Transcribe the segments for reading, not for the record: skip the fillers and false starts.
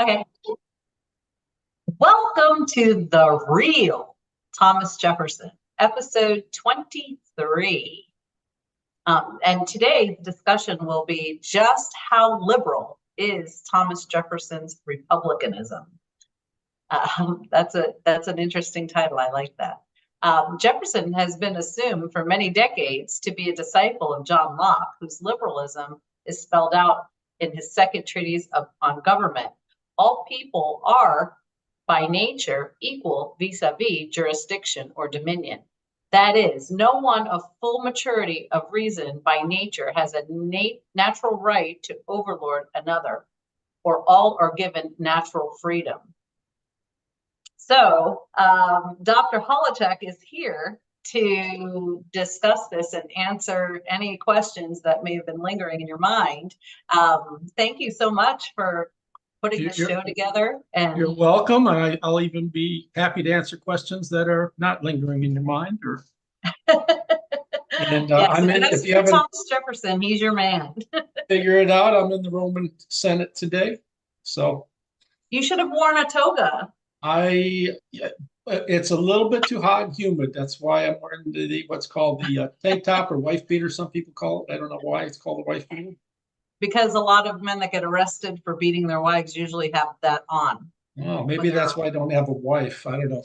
Okay. Welcome to The Real Thomas Jefferson, episode 23. And today the discussion will be just how liberal is Thomas Jefferson's Republicanism. That's an interesting title. I like that. Jefferson has been assumed for many decades to be a disciple of John Locke, whose liberalism is spelled out in his second treatise on government. All people are by nature equal vis-a-vis jurisdiction or dominion. That is, no one of full maturity of reason by nature has a natural right to overlord another, or all are given natural freedom. So Dr. Holowchak is here to discuss this and answer any questions that may have been lingering in your mind. Thank you so much for putting this show together. And you're welcome. I'll even be happy to answer questions that are not lingering in your mind. Or and yes, I'm in. If you haven't Thomas Jefferson, he's your man. Figure it out. I'm in the Roman Senate today, so you should have worn a toga. It's a little bit too hot and humid. That's why I'm wearing the what's called the tank top or wife beater. Some people call it. I don't know why it's called a wife beater. Because a lot of men that get arrested for beating their wives usually have that on. Oh, maybe that's why I don't have a wife. I don't know.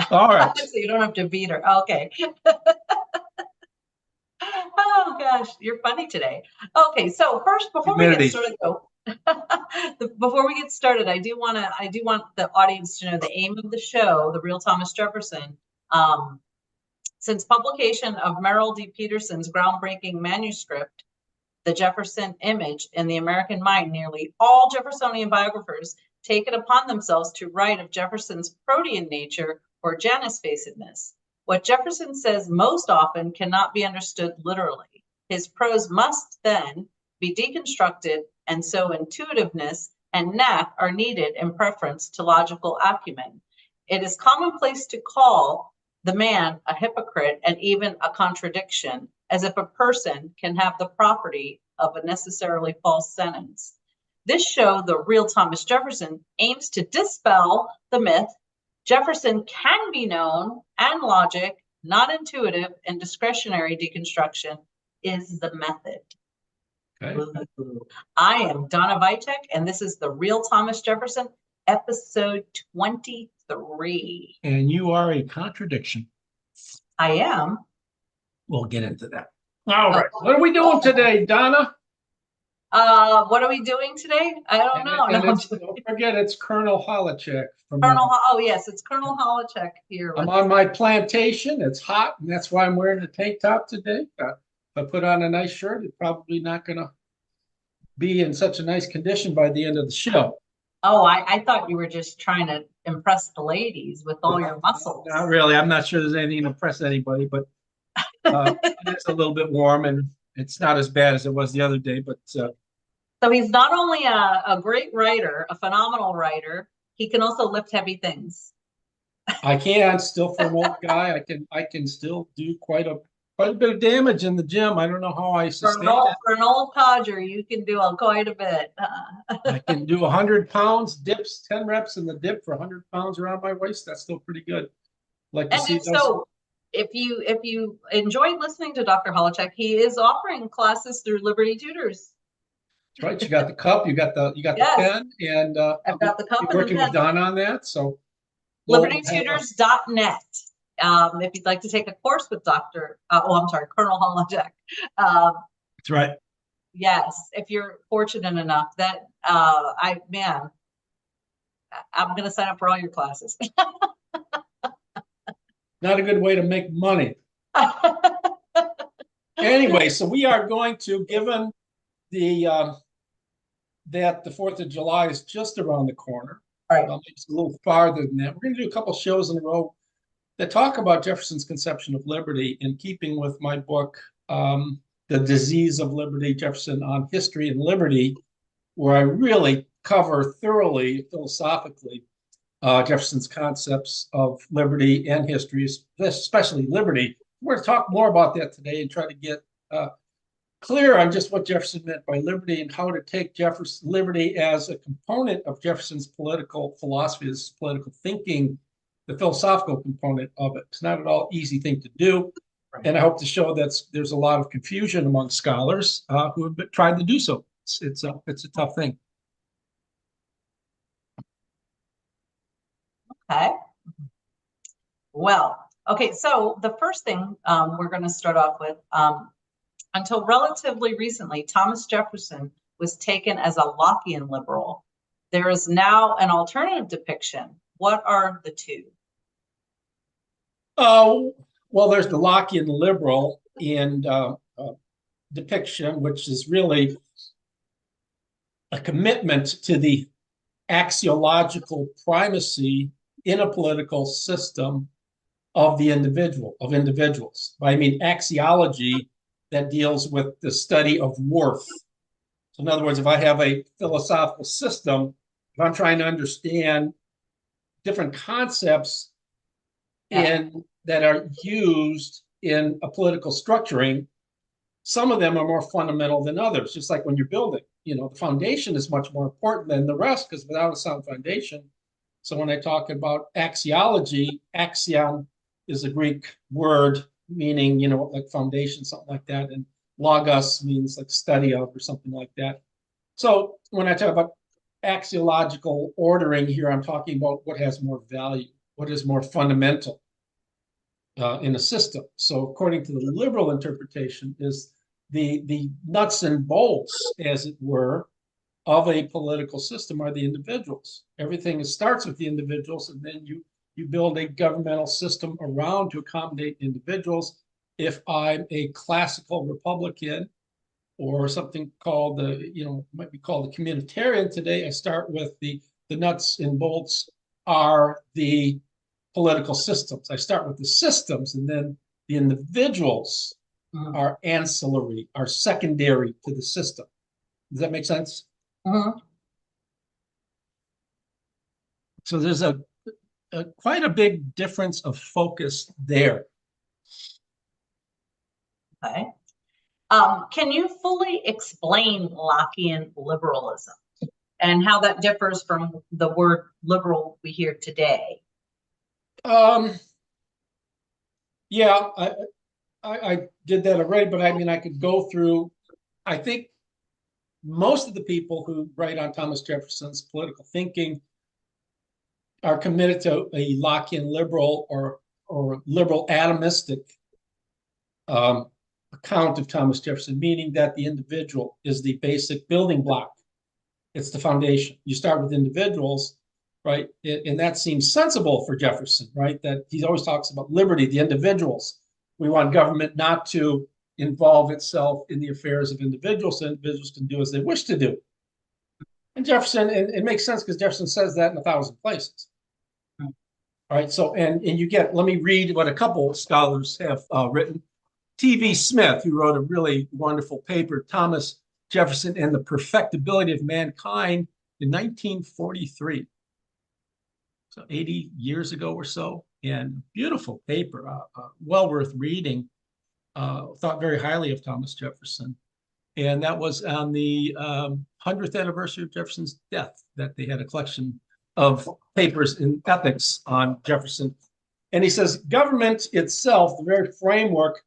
All right. So you don't have to beat her. Okay. Oh gosh, you're funny today. Okay, so first, before we get started, before we get started, I do want the audience to know the aim of the show, The Real Thomas Jefferson. Since publication of Merrill D. Peterson's groundbreaking manuscript, The Jefferson Image in the American Mind, nearly all Jeffersonian biographers take it upon themselves to write of Jefferson's protean nature or Janus-facedness. What Jefferson says most often cannot be understood literally. His prose must then be deconstructed, and so intuitiveness and knack are needed in preference to logical acumen. It is commonplace to call the man a hypocrite and even a contradiction, as if a person can have the property of a necessarily false sentence. This show, The Real Thomas Jefferson, aims to dispel the myth Jefferson can be known, and logic, not intuitive and discretionary deconstruction, is the method. Okay. I am Donna Vitek, and this is The Real Thomas Jefferson, episode 23. And you are a contradiction. I am. We'll get into that. All right. What are we doing today, Donna? What are we doing today? I don't know. Don't forget, it's Colonel Holowchak. Oh, yes, it's Colonel Holowchak here. I'm on my plantation. It's hot, and that's why I'm wearing a tank top today. If I put on a nice shirt, it's probably not going to be in such a nice condition by the end of the show. Oh, I thought you were just trying to impress the ladies with all your muscles. Not really. I'm not sure there's anything to impress anybody, but it's a little bit warm, and it's not as bad as it was the other day. But so he's not only a great writer, a phenomenal writer, he can also lift heavy things. I can still, for an old guy, I can still do quite a bit of damage in the gym. I don't know how I sustain it. For an old codger, you can do quite a bit. I can do 100 pounds dips, 10 reps in the dip for 100 pounds around my waist. That's still pretty good. Like to see those. So if you enjoyed listening to Dr. Holowchak, he is offering classes through Liberty Tutors. That's right. You got the cup, you got the pen, and I've got the cup. Working with Don on that. So libertytutors.net. If you'd like to take a course with Colonel Holowchak. That's right. Yes, if you're fortunate enough that I'm going to sign up for all your classes. Not a good way to make money. Anyway, so we are going to, given that the 4th of July is just around the corner. Right. It's a little farther than that. We're going to do a couple shows in a row that talk about Jefferson's conception of liberty, in keeping with my book, The Disease of Liberty, Jefferson on History and Liberty, where I really cover thoroughly, philosophically, Jefferson's concepts of liberty and history, especially liberty. We're going to talk more about that today and try to get clear on just what Jefferson meant by liberty and how to take Jefferson liberty as a component of Jefferson's political philosophy, his political thinking, the philosophical component of it. It's not at all easy thing to do. And I hope to show that there's a lot of confusion among scholars who have tried to do so. It's a tough thing. Okay. Well, okay, so the first thing we're going to start off with, until relatively recently, Thomas Jefferson was taken as a Lockean liberal. There is now an alternative depiction. What are the two? Well, there's the Lockean Liberal and depiction, which is really a commitment to the axiological primacy in a political system of the individual, of individuals. I mean, axiology that deals with the study of worth. So in other words, if I have a philosophical system, if I'm trying to understand different concepts that are used in a political structuring, some of them are more fundamental than others, just like when you're building. You know, the foundation is much more important than the rest, because without a sound foundation. So when I talk about axiology, axion is a Greek word meaning, you know, like foundation, something like that. And logos means like study of or something like that. So when I talk about axiological ordering here, I'm talking about what has more value, what is more fundamental in a system. So according to the liberal interpretation is the nuts and bolts, as it were, of a political system are the individuals. Everything starts with the individuals, and then you build a governmental system around to accommodate individuals. If I'm a classical Republican or something called might be called the communitarian today, I start with the nuts and bolts are the political systems. I start with the systems, and then the individuals are ancillary, are secondary to the system. Does that make sense? So there's quite a big difference of focus there. Okay. Can you fully explain Lockean liberalism and how that differs from the word liberal we hear today? Yeah, I did that already, but I mean, I could go through. I think most of the people who write on Thomas Jefferson's political thinking are committed to a Lockean liberal or liberal atomistic account of Thomas Jefferson, meaning that the individual is the basic building block. It's the foundation. You start with individuals, right? And that seems sensible for Jefferson, right? That he always talks about liberty, the individuals. We want government not to involve itself in the affairs of individuals, so individuals can do as they wish to do. And Jefferson, and it makes sense because Jefferson says that in 1,000 places. All right, so, and you get, let me read what a couple of scholars have written. T.V. Smith, who wrote a really wonderful paper, Thomas Jefferson and the Perfectibility of Mankind, in 1943. So 80 years ago or so, and beautiful paper, well worth reading. Thought very highly of Thomas Jefferson. And that was on the 100th anniversary of Jefferson's death, that they had a collection of papers in ethics on Jefferson. And he says, government itself, the very framework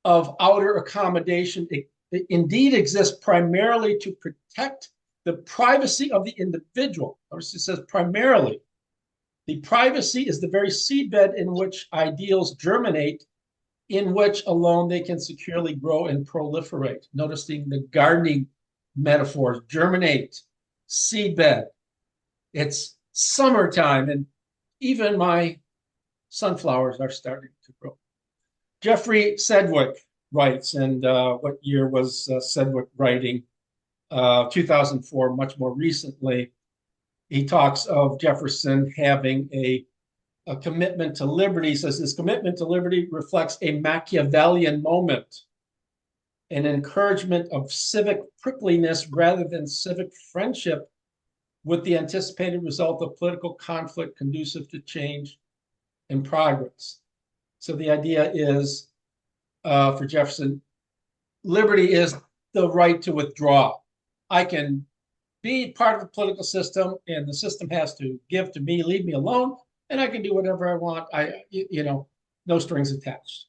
of outer accommodation, it indeed exists primarily to protect the privacy of the individual. Notice it says primarily. The privacy is the very seedbed in which ideals germinate, in which alone they can securely grow and proliferate. Noticing the gardening metaphors, germinate, seedbed. It's summertime, and even my sunflowers are starting to grow. Jeffrey Sedgwick writes, and what year was Sedgwick writing? 2004, much more recently. He talks of Jefferson having a commitment to liberty. He says this commitment to liberty reflects a Machiavellian moment, an encouragement of civic prickliness rather than civic friendship, with the anticipated result of political conflict conducive to change and progress. So the idea is for Jefferson, liberty is the right to withdraw. I can be part of the political system, and the system has to give to me, leave me alone, and I can do whatever I want. No strings attached.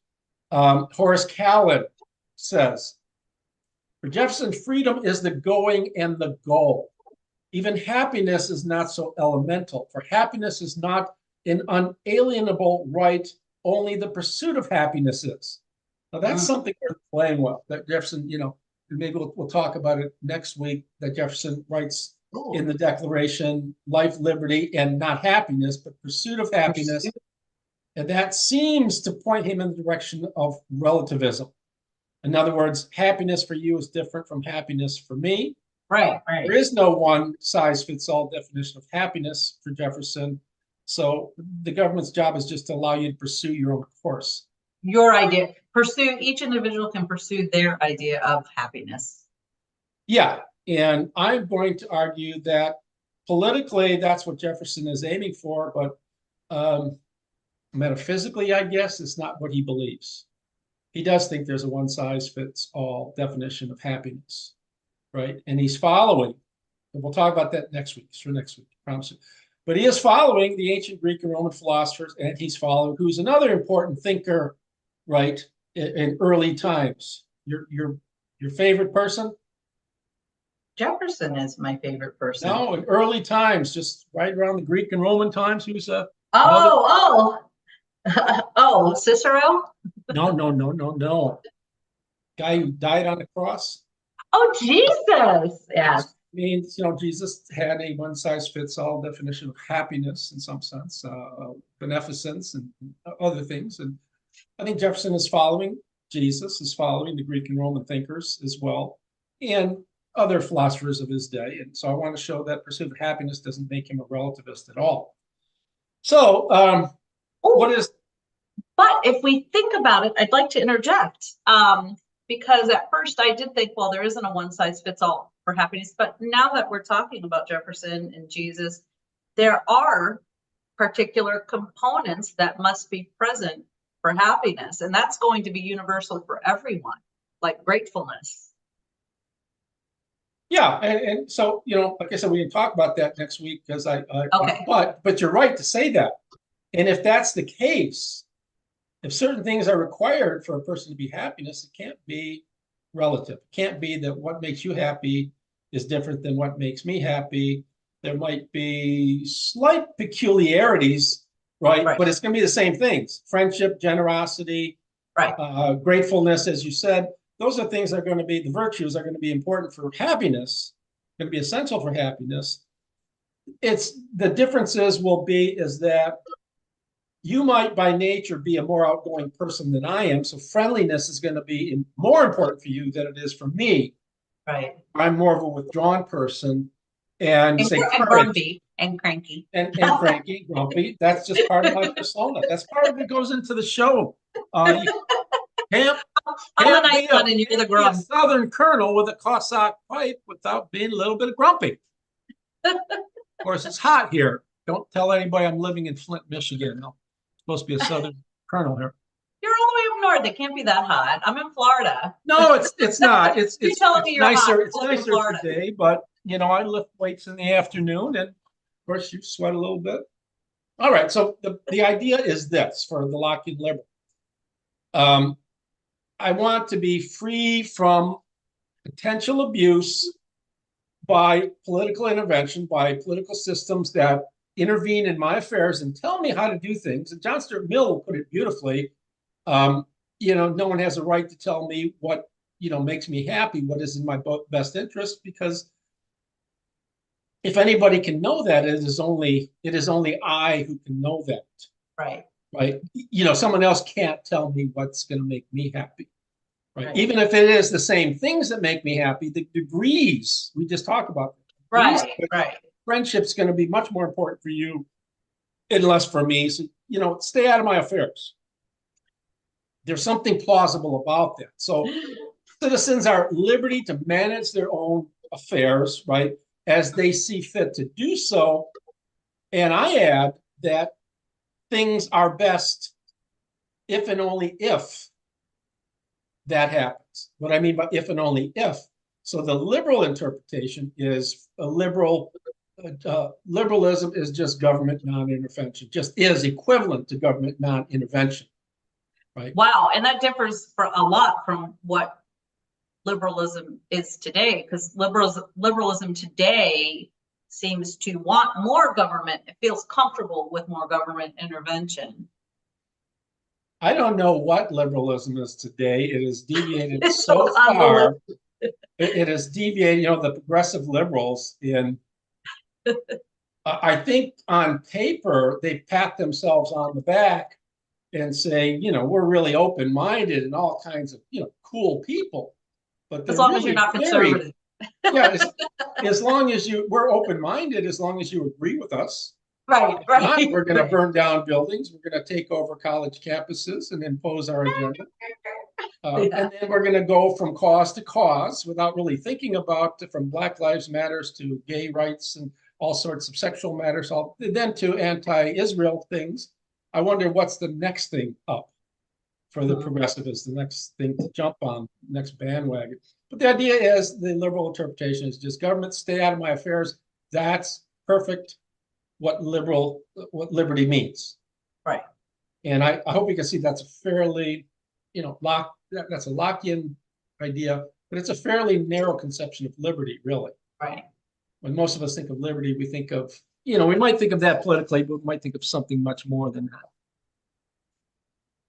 Horace Callan says, for Jefferson, freedom is the going and the goal. Even happiness is not so elemental, for happiness is not an unalienable right, only the pursuit of happiness is. Now, that's something worth playing with, that Jefferson, maybe we'll talk about it next week, that Jefferson writes in the Declaration, life, liberty, and not happiness, but pursuit of happiness. And that seems to point him in the direction of relativism. In other words, happiness for you is different from happiness for me. Right. There is no one size fits all definition of happiness for Jefferson. So the government's job is just to allow you to pursue your own course. Your idea. Each individual can pursue their idea of happiness. Yeah. And I'm going to argue that politically, that's what Jefferson is aiming for. But metaphysically, I guess, it's not what he believes. He does think there's a one size fits all definition of happiness. Right. And he's following, and we'll talk about that next week. It's for next week, I promise you. But he is following the ancient Greek and Roman philosophers, and he's following who's another important thinker, right, in early times. Your favorite person? Jefferson is my favorite person. No, in early times, just right around the Greek and Roman times. Who's Cicero? No. Guy who died on the cross. Oh, Jesus. Yes. Means, Jesus had a one size fits all definition of happiness in some sense, beneficence and other things. And I think Jefferson is following Jesus, is following the Greek and Roman thinkers as well, and other philosophers of his day. And so I want to show that pursuit of happiness doesn't make him a relativist at all. So But if we think about it, I'd like to interject. Because at first I did think, well, there isn't a one size fits all for happiness. But now that we're talking about Jefferson and Jesus, there are particular components that must be present for happiness. And that's going to be universal for everyone, like gratefulness. Yeah. And so, like I said, we can talk about that next week because okay. But you're right to say that. And if that's the case, if certain things are required for a person to be happiness, it can't be relative. It can't be that what makes you happy is different than what makes me happy. There might be slight peculiarities, right? But it's going to be the same things. Friendship, generosity, gratefulness, as you said. Those are things that are going to be, the virtues are going to be important for happiness, going to be essential for happiness. The differences is that you might by nature be a more outgoing person than I am. So friendliness is going to be more important for you than it is for me. Right. I'm more of a withdrawn person and grumpy and cranky. And cranky, grumpy. That's just part of my persona. That's part of it goes into the show. I'm a nice one and you're the grump. A Southern colonel with a Cossack pipe without being a little bit grumpy. Of course, it's hot here. Don't tell anybody I'm living in Flint, Michigan. No. Supposed to be a Southern colonel here. You're all the way up north. It can't be that hot. I'm in Florida. No, it's not. It's nicer. It's nicer today, but I lift weights in the afternoon, and of course you sweat a little bit. All right. So the idea is this for the Lockean Liberal. I want to be free from potential abuse by political intervention, by political systems that intervene in my affairs and tell me how to do things. And John Stuart Mill put it beautifully. No one has a right to tell me what, makes me happy, what is in my best interest, because if anybody can know that, it is only I who can know that. Right. Right. Someone else can't tell me what's going to make me happy. Right. Even if it is the same things that make me happy, the degrees we just talked about. Right. Friendship's going to be much more important for you and less for me. So, stay out of my affairs. There's something plausible about that. So citizens are at liberty to manage their own affairs, right, as they see fit to do so. And I add that things are best if and only if that happens. What I mean by if and only if. So the liberal interpretation is a liberalism is just government non-intervention, just is equivalent to government non-intervention, right? Wow, and that differs for a lot from what liberalism is today, because liberalism today seems to want more government. It feels comfortable with more government intervention. I don't know what liberalism is today. It has deviated so far. It has deviated, the progressive liberals I think on paper, they pat themselves on the back and say, we're really open-minded and all kinds of, cool people. But as long as you're not conservative. Yeah, as long as we're open-minded, as long as you agree with us. Right. Not, we're going to burn down buildings. We're going to take over college campuses and impose our agenda. And then we're going to go from cause to cause without really thinking about from Black Lives Matters to gay rights and all sorts of sexual matters, then to anti-Israel things. I wonder what's the next thing up for the progressivists, the next thing to jump on, next bandwagon. But the idea is the liberal interpretation is just government, stay out of my affairs. That's perfect. What liberty means. Right. And I hope we can see that's a fairly, that's a Lockean idea, but it's a fairly narrow conception of liberty, really. Right. When most of us think of liberty, we think of, we might think of that politically, but we might think of something much more than that.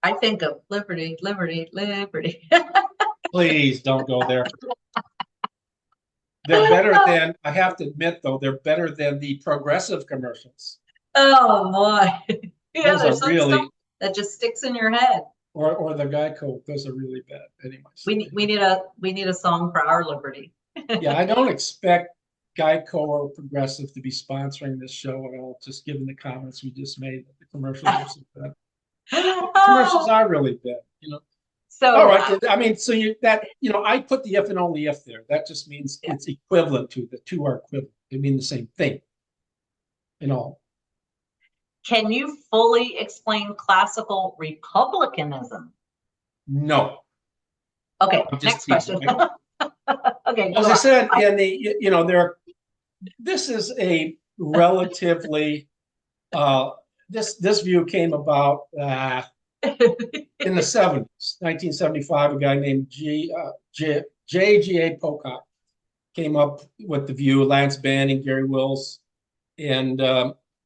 I think of liberty, liberty, liberty. Please don't go there. They're better than, I have to admit, though, they're better than the progressive commercials. Oh, boy. Yeah, there's some really, stuff that just sticks in your head. Or the Geico, those are really bad. Anyways. We need a song for our liberty. Yeah, I don't expect Geico or Progressive to be sponsoring this show at all, just given the comments we just made. The commercials are so bad. Commercials are really bad, So, all right. I put the if and only if there. That just means it's equivalent to, the two are equivalent. They mean the same thing. Can you fully explain classical republicanism? No. Okay, next question. Okay. As I said, this is a relatively, this view came about in the 70s, 1975, a guy named J.G.A. Pocock came up with the view, Lance Banning, Gary Wills, and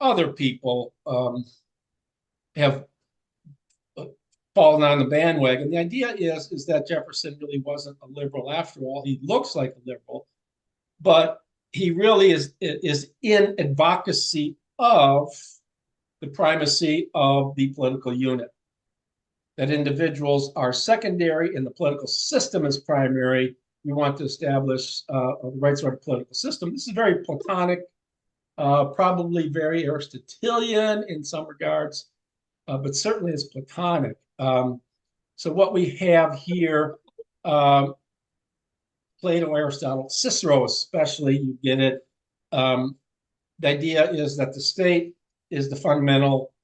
other people have fallen on the bandwagon. The idea is that Jefferson really wasn't a liberal after all. He looks like a liberal, but he really is in advocacy of the primacy of the political unit. That individuals are secondary and the political system is primary. We want to establish the right sort of political system. This is very Platonic, probably very Aristotelian in some regards, but certainly is Platonic. So what we have here, Plato, Aristotle, Cicero especially, you get it. The idea is that the state is the fundamental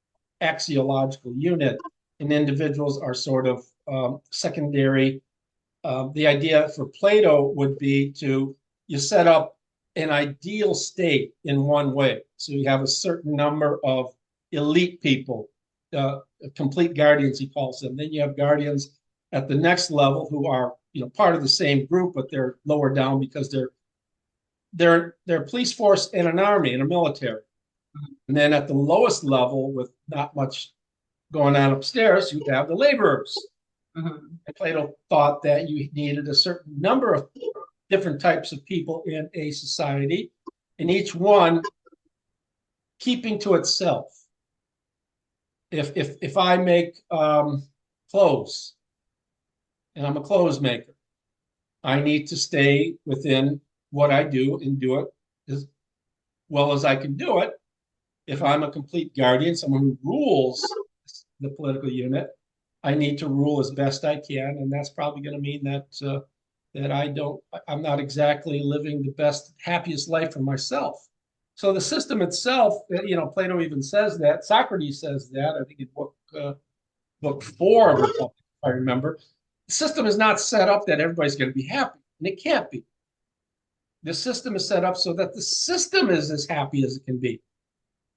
axiological unit, and individuals are sort of secondary. The idea for Plato would be you set up an ideal state in one way. So you have a certain number of elite people, complete guardians, he calls them. Then you have guardians at the next level who are, part of the same group, but they're lower down because they're a police force and an army and a military. And then at the lowest level, with not much going on upstairs, you have the laborers. Mm-hmm. And Plato thought that you needed a certain number of different types of people in a society, and each one keeping to itself. If I make clothes, and I'm a clothes maker, I need to stay within what I do and do it as well as I can do it. If I'm a complete guardian, someone who rules the political unit, I need to rule as best I can, and that's probably going to mean that I'm not exactly living the best, happiest life for myself. So the system itself, Plato even says that. Socrates says that. I think in book 4 of Republic, if I remember. the system is not set up that everybody's going to be happy, and it can't be. The system is set up so that the system is as happy as it can be.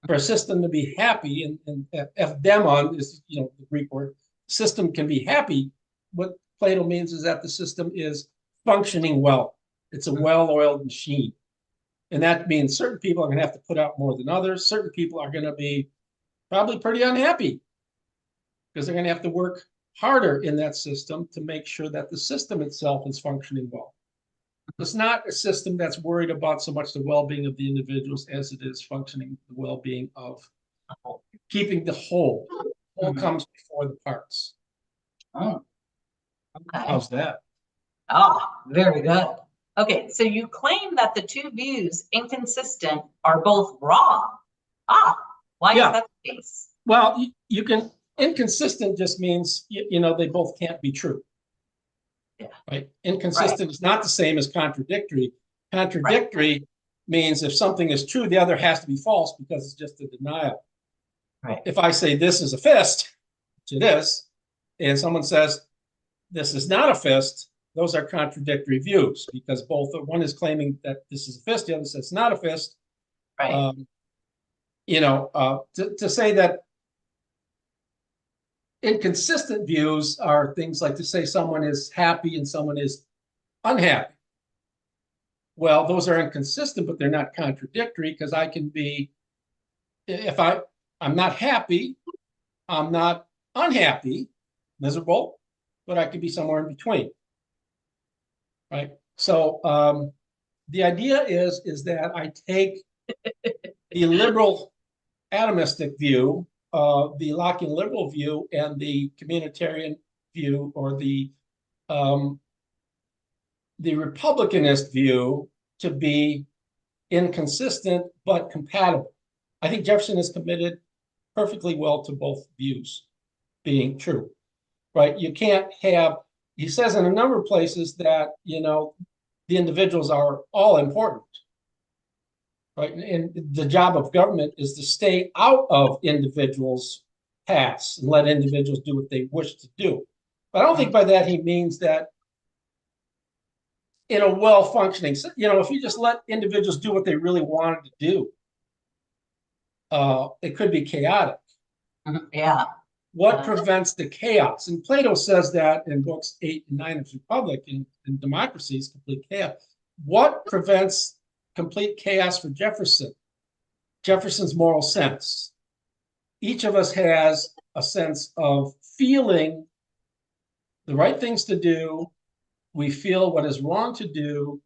For a system to be happy, and evdaimon is, the Greek word, system can be happy. What Plato means is that the system is functioning well. It's a well-oiled machine. And that means certain people are going to have to put out more than others. Certain people are going to be probably pretty unhappy because they're going to have to work harder in that system to make sure that the system itself is functioning well. It's not a system that's worried about so much the well-being of the individuals as it is functioning the well-being of keeping the whole. The whole comes before the parts. Oh, okay. How's that? Very good. Okay, so you claim that the two views, inconsistent, are both wrong. Why is that the case? Well, you can, inconsistent just means, they both can't be true. Yeah. Right. Inconsistent is not the same as contradictory. Contradictory means if something is true, the other has to be false because it's just a denial. Right. If I say this is a fist, which it is, and someone says this is not a fist, those are contradictory views because both one is claiming that this is a fist, the other says it's not a fist. Right. To say that inconsistent views are things like to say someone is happy and someone is unhappy. Well, those are inconsistent, but they're not contradictory because I can be, if I'm not happy, I'm not unhappy, miserable, but I could be somewhere in between. Right. So the idea is that I take the liberal atomistic view, the Lockean Liberal view, and the communitarian view, or the Republicanist view, to be inconsistent but compatible. I think Jefferson is committed perfectly well to both views being true. Right? You can't have. He says in a number of places that the individuals are all important. Right. And the job of government is to stay out of individuals' paths and let individuals do what they wish to do. But I don't think by that he means that in a well-functioning, if you just let individuals do what they really wanted to do, it could be chaotic. Yeah. What prevents the chaos? And Plato says that in books 8 and 9 of his Republic, in democracy is complete chaos. What prevents complete chaos for Jefferson? Jefferson's moral sense. Each of us has a sense of feeling the right things to do. We feel what is wrong to do.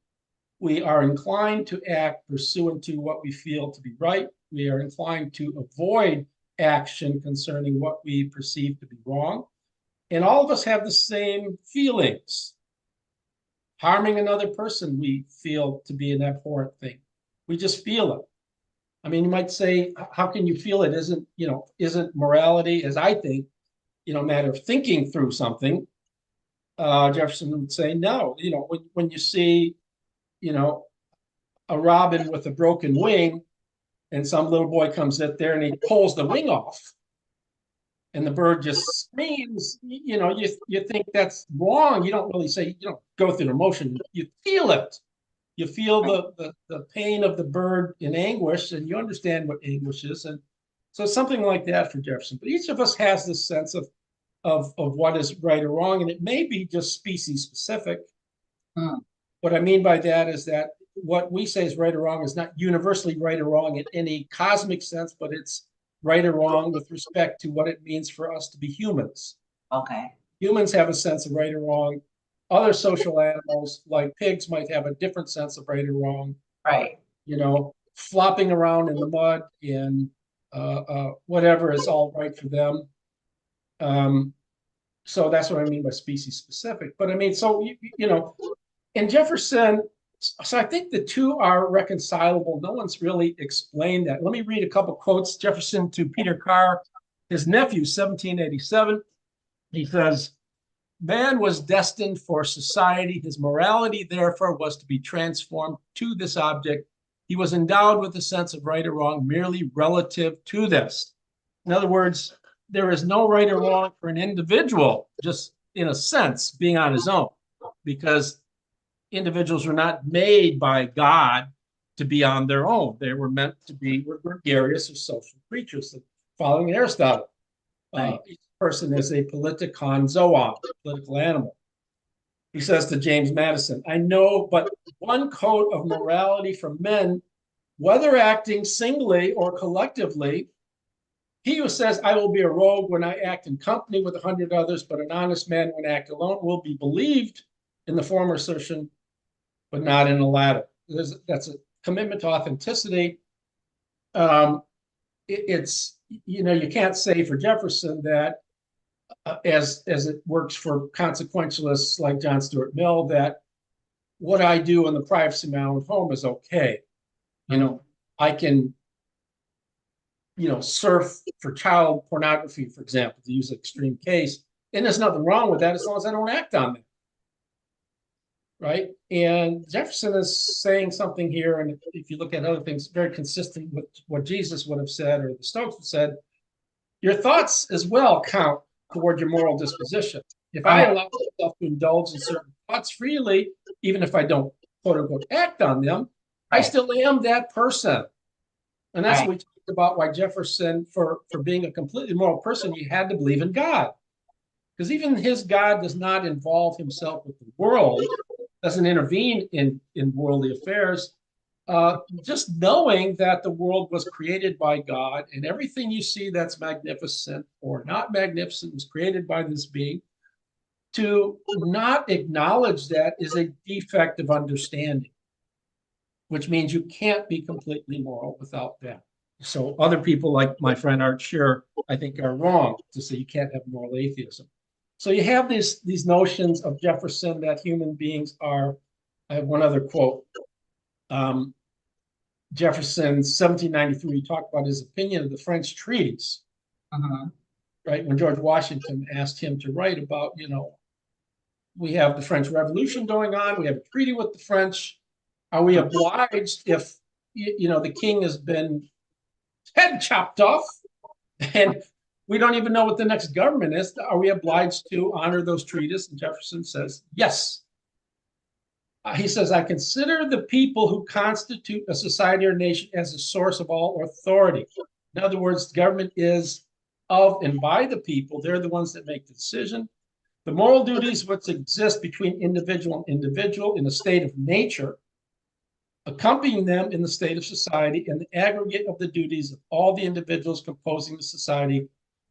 We are inclined to act pursuant to what we feel to be right. We are inclined to avoid action concerning what we perceive to be wrong. And all of us have the same feelings. Harming another person we feel to be an abhorrent thing. We just feel it. I mean, you might say, how can you feel it? Isn't morality, as I think, a matter of thinking through something? Jefferson would say, no. When you see, a robin with a broken wing, and some little boy comes up there and he pulls the wing off, and the bird just screams, you think that's wrong. You don't really say, you don't go through the motion. You feel it. You feel the pain of the bird in anguish, and you understand what anguish is. And so something like that for Jefferson. But each of us has this sense of what is right or wrong, and it may be just species specific. What I mean by that is that what we say is right or wrong is not universally right or wrong in any cosmic sense, but it's right or wrong with respect to what it means for us to be humans. Okay. Humans have a sense of right or wrong. Other social animals, like pigs, might have a different sense of right or wrong. Right. Flopping around in the mud and whatever is all right for them. So that's what I mean by species specific. But I mean, so, in Jefferson, so I think the two are reconcilable. No one's really explained that. Let me read a couple quotes. Jefferson to Peter Carr, his nephew, 1787. He says, man was destined for society. His morality, therefore, was to be transformed to this object. He was endowed with a sense of right or wrong merely relative to this. In other words, there is no right or wrong for an individual, just in a sense, being on his own, because individuals were not made by God to be on their own. They were meant to be gregarious or social creatures, following Aristotle. Right. Each person is a politikon zoon, political animal. He says to James Madison, I know but one code of morality for men, whether acting singly or collectively. He who says, I will be a rogue when I act in company with 100 others, but an honest man when I act alone, will be believed in the former assertion, but not in the latter. That's a commitment to authenticity. It's, you can't say for Jefferson that as it works for consequentialists like John Stuart Mill, that what I do in the privacy of my own home is okay. I can, surf for child pornography, for example, to use an extreme case. And there's nothing wrong with that as long as I don't act on it. Right. And Jefferson is saying something here. And if you look at other things, very consistent with what Jesus would have said or the Stoics would have said, your thoughts as well count toward your moral disposition. If I allow myself to indulge in certain thoughts freely, even if I don't, quote unquote, act on them, I still am that person. And that's what we talked about, why Jefferson, for being a completely moral person, he had to believe in God. Because even his God does not involve himself with the world, doesn't intervene in worldly affairs. Just knowing that the world was created by God and everything you see that's magnificent or not magnificent was created by this being, to not acknowledge that is a defect of understanding, which means you can't be completely moral without that. So other people like my friend Art Shearer, I think, are wrong to say you can't have moral atheism. So you have these notions of Jefferson that human beings are. I have one other quote. Jefferson, 1793, talked about his opinion of the French treaties. Right, when George Washington asked him to write about, we have the French Revolution going on, we have a treaty with the French. Are we obliged if, the king has been head chopped off and we don't even know what the next government is? Are we obliged to honor those treaties? And Jefferson says, yes. He says, I consider the people who constitute a society or nation as a source of all authority. In other words, the government is of and by the people. They're the ones that make the decision. The moral duties which exist between individual and individual in a state of nature, accompanying them in the state of society, and the aggregate of the duties of all the individuals composing the society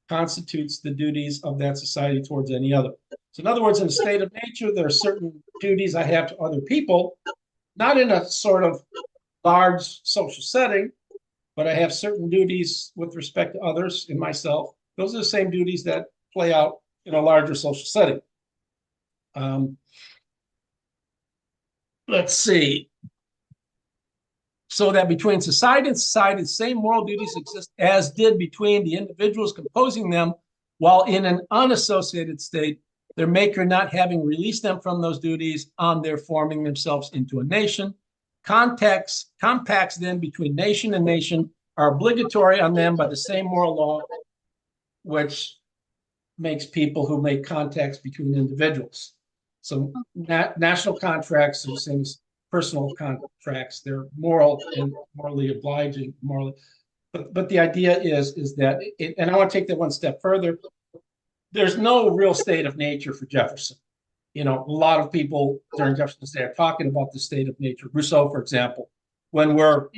constitutes the duties of that society towards any other. So in other words, in a state of nature, there are certain duties I have to other people, not in a sort of large social setting, but I have certain duties with respect to others and myself. Those are the same duties that play out in a larger social setting. Let's see. So that between society and society, the same moral duties exist as did between the individuals composing them, while in an unassociated state, their maker not having released them from those duties on their forming themselves into a nation. Compacts then between nation and nation are obligatory on them by the same moral law, which makes people who make contacts between individuals. So national contracts are the same as personal contracts. They're moral and morally obliging, but the idea is that, and I want to take that one step further. There's no real state of nature for Jefferson. A lot of people during Jefferson's day are talking about the state of nature. Rousseau, for example, when we're,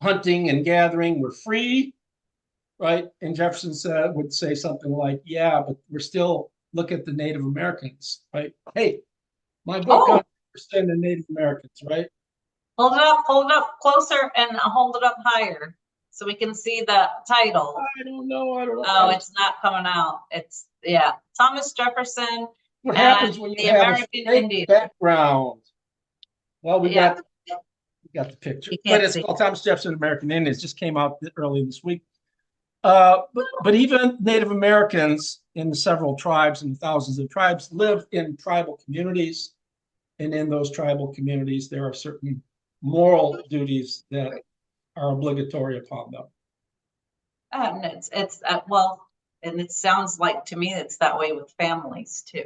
hunting and gathering, we're free, right? And Jefferson would say something like, yeah, but we're still, look at the Native Americans, right? Hey, my book on the Native Americans, right? Hold it up closer and hold it up higher so we can see the title. I don't know. Oh, it's not coming out. It's, Thomas Jefferson. What happens when you have a fake background? Well, we got the picture, but it's called Thomas Jefferson, American Indians. Just came out early this week. But even Native Americans in the several tribes and thousands of tribes live in tribal communities. And in those tribal communities, there are certain moral duties that are obligatory upon them. And it sounds like to me it's that way with families too.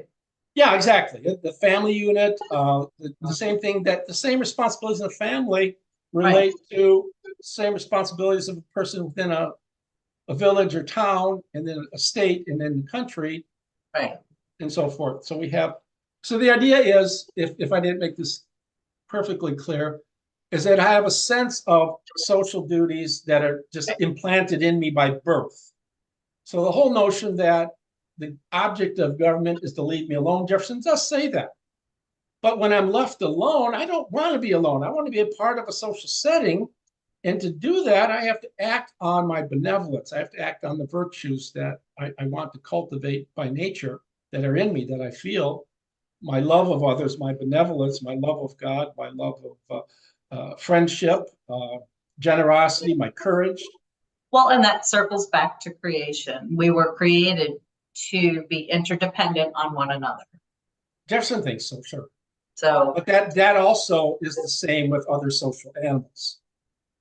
Yeah, exactly. The family unit, the same thing, that the same responsibilities in a family relate to the same responsibilities of a person within a village or town, and then a state, and then the country, and so forth. So so the idea is, if I didn't make this perfectly clear, is that I have a sense of social duties that are just implanted in me by birth. So the whole notion that the object of government is to leave me alone, Jefferson does say that. But when I'm left alone, I don't want to be alone. I want to be a part of a social setting. And to do that, I have to act on my benevolence. I have to act on the virtues that I want to cultivate by nature, that are in me, that I feel. My love of others, my benevolence, my love of God, my love of friendship, generosity, my courage. Well, and that circles back to creation. We were created to be interdependent on one another. Jefferson thinks so, sure. So, but that also is the same with other social animals.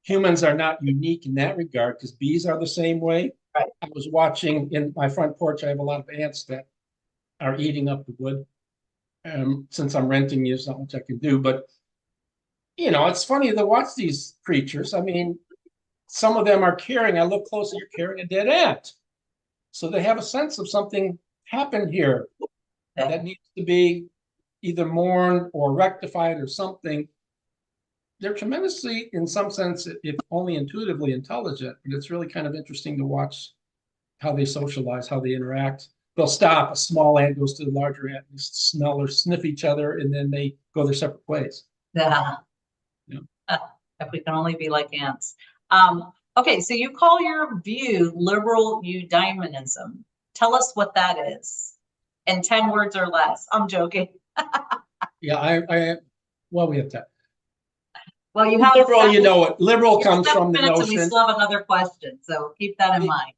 Humans are not unique in that regard, because bees are the same way. Right. I was watching in my front porch, I have a lot of ants that are eating up the wood. Since I'm renting, there's not much I can do. But, it's funny to watch these creatures. I mean, some of them are carrying, I look closely, you're carrying a dead ant. So they have a sense of something happened here that needs to be either mourned or rectified or something. They're tremendously, in some sense, if only intuitively intelligent, but it's really kind of interesting to watch how they socialize, how they interact. They'll stop, a small ant goes to the larger ant, and smell or sniff each other, and then they go their separate ways. Yeah. If we can only be like ants. Okay, so you call your view liberal eudaimonism. Tell us what that is in 10 words or less. I'm joking. Yeah, well, we have time. Well, you have liberal, liberal comes from the notion. We still have another question, so keep that in mind.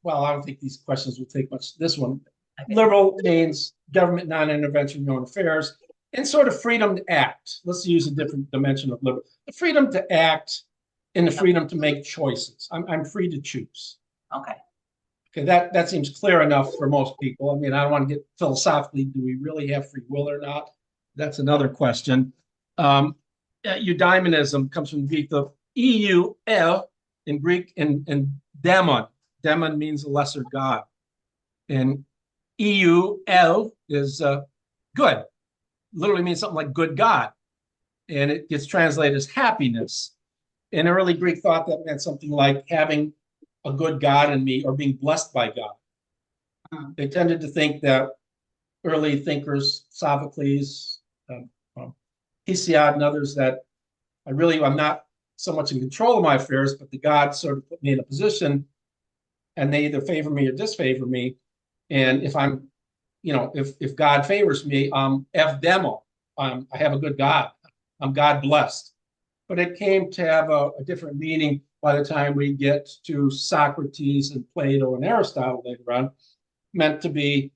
Well, I don't think these questions will take much. This one, okay. Liberal means government non-intervention in your own affairs, and sort of freedom to act. Let's use a different dimension of liberal. The freedom to act and the freedom to make choices. I'm free to choose. Okay. Okay, that seems clear enough for most people. I mean, I don't want to get philosophically, do we really have free will or not? That's another question. Eudaimonism comes from the Greek, the EU-L in Greek, and daemon. Daemon means a lesser god. And EU-L is good. Literally means something like good God. And it gets translated as happiness. In early Greek thought, that meant something like having a good God in me or being blessed by God. They tended to think that early thinkers, Sophocles, Hesiod, and others, that I'm not so much in control of my affairs, but the gods sort of put me in a position, and they either favor me or disfavor me. And if I'm, if God favors me, I'm evdemo. I have a good God. I'm God blessed. But it came to have a different meaning by the time we get to Socrates and Plato and Aristotle later on, meant to be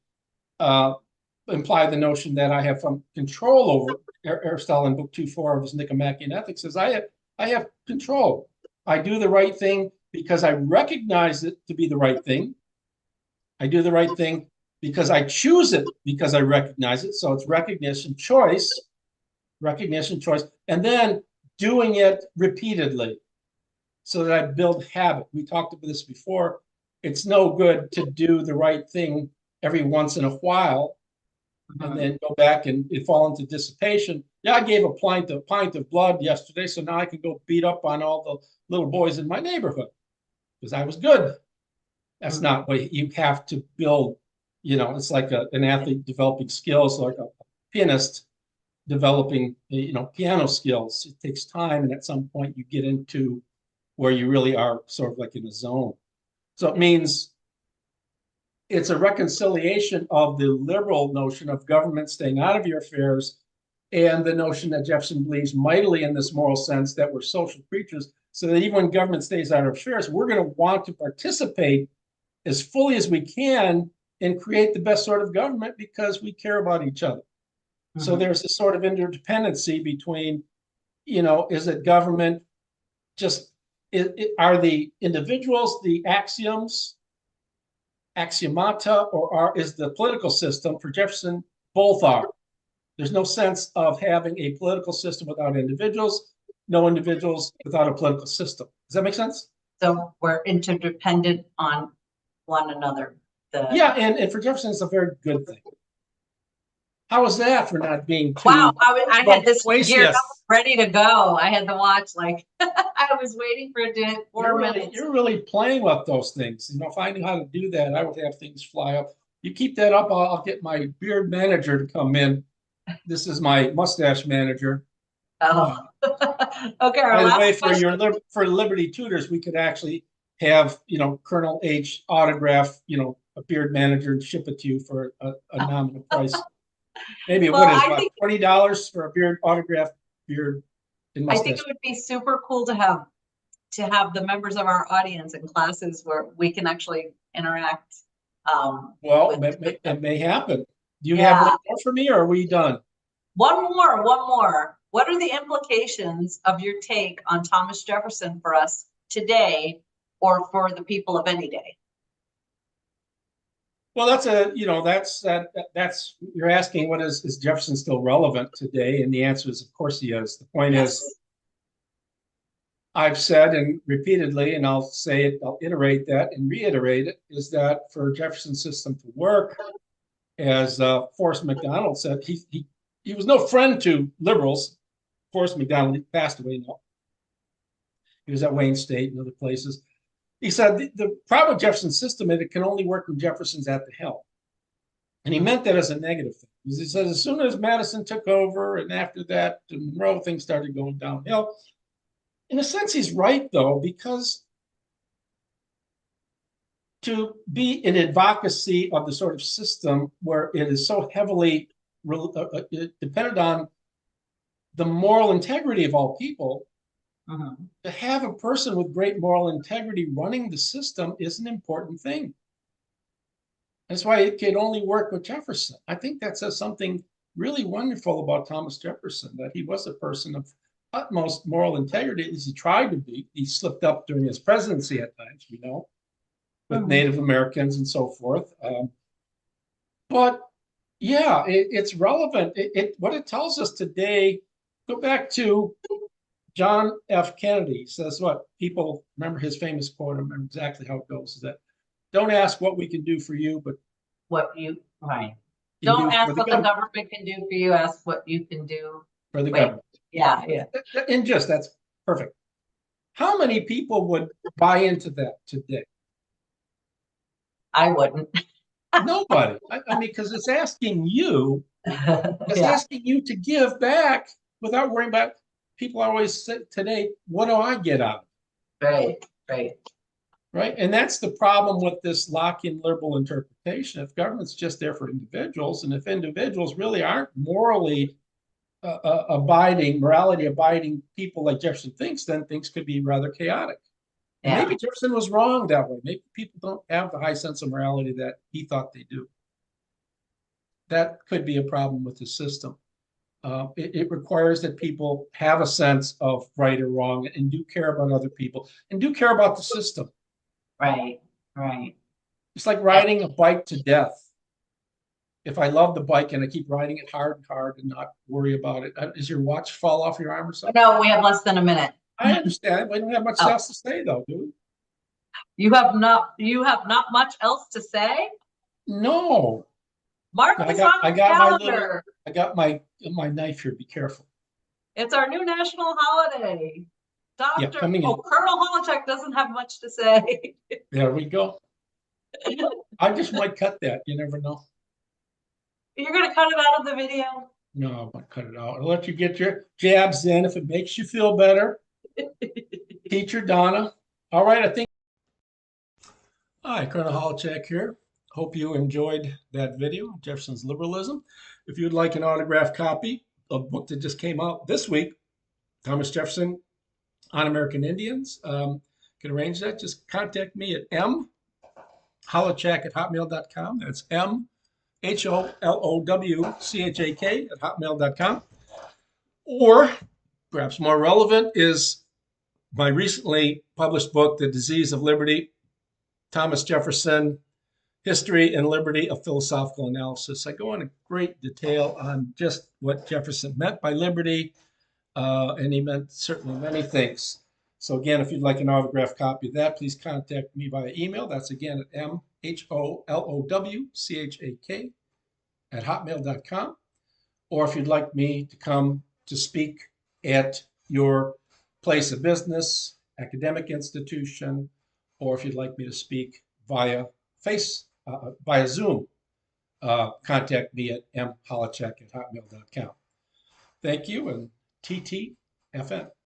imply the notion that I have some control over. Aristotle in book 2.4 of his Nicomachean Ethics says, I have control. I do the right thing because I recognize it to be the right thing. I do the right thing because I choose it, because I recognize it. So it's recognition, choice, and then doing it repeatedly so that I build habit. We talked about this before. It's no good to do the right thing every once in a while and then go back and fall into dissipation. Yeah, I gave a pint of blood yesterday, so now I can go beat up on all the little boys in my neighborhood because I was good. That's not what you have to build. It's like an athlete developing skills, like a pianist developing, piano skills. It takes time, and at some point you get into where you really are sort of like in a zone. So it means it's a reconciliation of the liberal notion of government staying out of your affairs and the notion that Jefferson believes mightily in this moral sense that we're social creatures, so that even when government stays out of affairs, we're going to want to participate as fully as we can and create the best sort of government because we care about each other. So there's this sort of interdependency between, is it government just, are the individuals the axioms axiomata or is the political system. For Jefferson, both are. There's no sense of having a political system without individuals, no individuals without a political system. Does that make sense? So we're interdependent on one another. Yeah, and for Jefferson, it's a very good thing. How was that for not being too? Wow, I had this geared up, loquacious? ready to go. I had to watch, like, I was waiting for it to 4 minutes. You're really playing with those things. You know, if I knew how to do that, I would have things fly up. You keep that up, I'll get my beard manager to come in. This is my mustache manager. Oh, okay. By the way, for Liberty Tutors, we could actually have, you know, Colonel H autograph, you know, a beard manager and ship it to you for a nominal price. Maybe Well, what is $20 for a beard autograph beard and mustache? I think it would be super cool to have the members of our audience in classes where we can actually interact. Well, it may happen. Do you have one more for me, or are we done? One more. What are the implications of your take on Thomas Jefferson for us today, or for the people of any day? Well, that's you're asking, what is Jefferson still relevant today? And the answer is, of course he is. The point is, I've said and repeatedly, and I'll say it, I'll iterate that and reiterate it, is that for Jefferson's system to work, as Forrest McDonald said, he was no friend to liberals. Forrest McDonald passed away now. He was at Wayne State and other places. He said the problem with Jefferson's system is it can only work when Jefferson's at the helm. And he meant that as a negative thing. Because he says as soon as Madison took over and after that, Monroe, things started going downhill. In a sense, he's right, though, because to be in advocacy of the sort of system where it is so heavily dependent on the moral integrity of all people, to have a person with great moral integrity running the system is an important thing. That's why it could only work with Jefferson. I think that says something really wonderful about Thomas Jefferson, that he was a person of utmost moral integrity, at least he tried to be. He slipped up during his presidency at times, you know, with Native Americans and so forth. But yeah, it's relevant. What it tells us today, go back to John F. Kennedy says what? People remember his famous quote, I remember exactly how it goes, is that don't ask what we can do for you, but what you, right. Don't ask what the government can do for you, ask what you can do for the government. Yeah. And just, that's perfect. How many people would buy into that today? I wouldn't. Nobody. I mean, because it's asking you, asking you to give back without worrying about. People always say today, what do I get out of it? Right. And that's the problem with this Lockean liberal interpretation. If government's just there for individuals, and if individuals really aren't morality abiding people like Jefferson thinks, then things could be rather chaotic. And maybe Jefferson was wrong that way. Maybe people don't have the high sense of morality that he thought they do. That could be a problem with the system. It requires that people have a sense of right or wrong and do care about other people and do care about the system. Right. It's like riding a bike to death. If I love the bike and I keep riding it hard and not worry about it, does your watch fall off your arm or something? No, we have less than a minute. I understand. We don't have much else to say, though, do we? You have not much else to say? No. Mark, I got my knife here. Be careful. It's our new national holiday. Coming in. Colonel Holowchak doesn't have much to say. There we go. I just might cut that. You never know. You're going to cut it out of the video? No, I won't cut it out. I'll let you get your jabs in if it makes you feel better. Teacher Donna. All right, I think. Hi, Colonel Holowchak here. Hope you enjoyed that video, Jefferson's Liberalism. If you'd like an autographed copy of a book that just came out this week, Thomas Jefferson on American Indians, can arrange that. Just contact me at mholowchak@hotmail.com. That's MHOLOWCHAK@hotmail.com. Or perhaps more relevant is my recently published book, The Disease of Liberty, Thomas Jefferson, History and Liberty, a Philosophical Analysis. I go into great detail on just what Jefferson meant by liberty, and he meant certainly many things. So again, if you'd like an autographed copy of that, please contact me via email. That's again at mholowchak@hotmail.com. Or if you'd like me to come to speak at your place of business, academic institution, or if you'd like me to speak via Zoom, contact me at mholowchak@hotmail.com. Thank you, and TTFN.